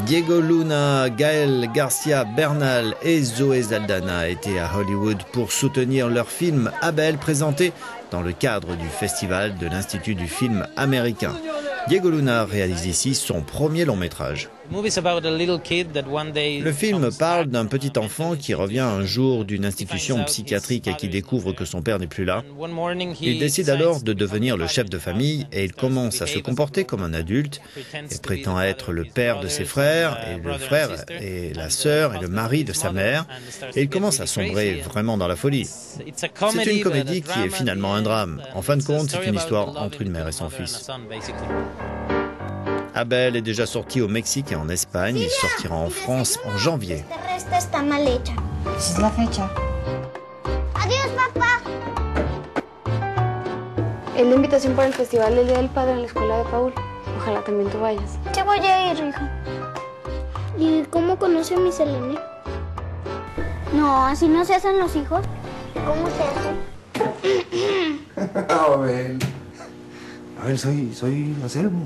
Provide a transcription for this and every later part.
Diego Luna, Gael Garcia Bernal et Zoé Saldana étaient à Hollywood pour soutenir leur film Abel présenté dans le cadre du festival de l'Institut du film américain. Diego Luna réalise ici son premier long métrage. Le film parle d'un petit enfant qui revient un jour d'une institution psychiatrique et qui découvre que son père n'est plus là. Il décide alors de devenir le chef de famille et il commence à se comporter comme un adulte. Il prétend être le père de ses frères et le frère et la sœur et le mari de sa mère. Et il commence à sombrer vraiment dans la folie. C'est une comédie qui est finalement un drame. En fin de compte, c'est une histoire entre une mère et son fils. Abel est déjà sorti au Mexique et en Espagne. Il sortira en France en janvier. Adiós, papá. Es la invitación para el festival del Día del Padre en la escuela de Paul. Ojalá también tú vayas. Sí voy a ir, hija. ¿Y cómo conoce a mi Selene? No, así no se hacen los hijos. ¿Cómo se hace? Abel, soy Anselmo.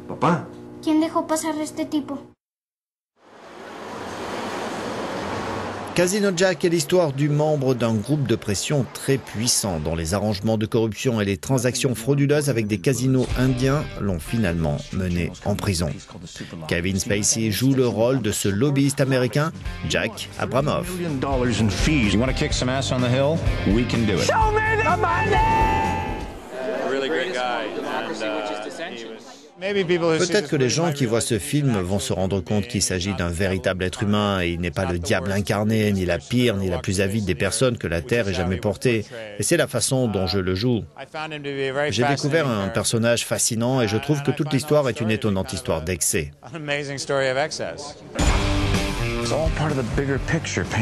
Papá. ¿Quién dejó pasar a este tipo? Casino Jack est l'histoire du membre d'un groupe de pression très puissant dont les arrangements de corruption et les transactions frauduleuses avec des casinos indiens l'ont finalement mené en prison. Kevin Spacey joue le rôle de ce lobbyiste américain, Jack Abramoff. Peut-être que les gens qui voient ce film vont se rendre compte qu'il s'agit d'un véritable être humain et il n'est pas le diable incarné, ni la pire, ni la plus avide des personnes que la Terre ait jamais portée. Et c'est la façon dont je le joue. J'ai découvert un personnage fascinant et je trouve que toute l'histoire est une étonnante histoire d'excès.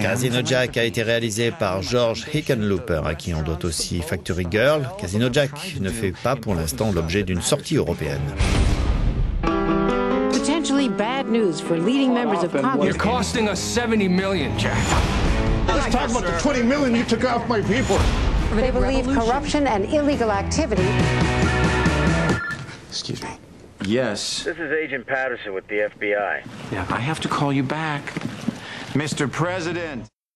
Casino Jack a été réalisé par George Hickenlooper, à qui on doit aussi Factory Girl. Casino Jack ne fait pas pour l'instant l'objet d'une sortie européenne. Potentially bad news for leading members of Congress. You're costing us $70 million, Jack. Let's talk about the $20 million you took off my people. They believe corruption and illegal activity. Excuse me. Yes. This is Agent Patterson with the FBI. Yeah, I have to call you back. Mr. President.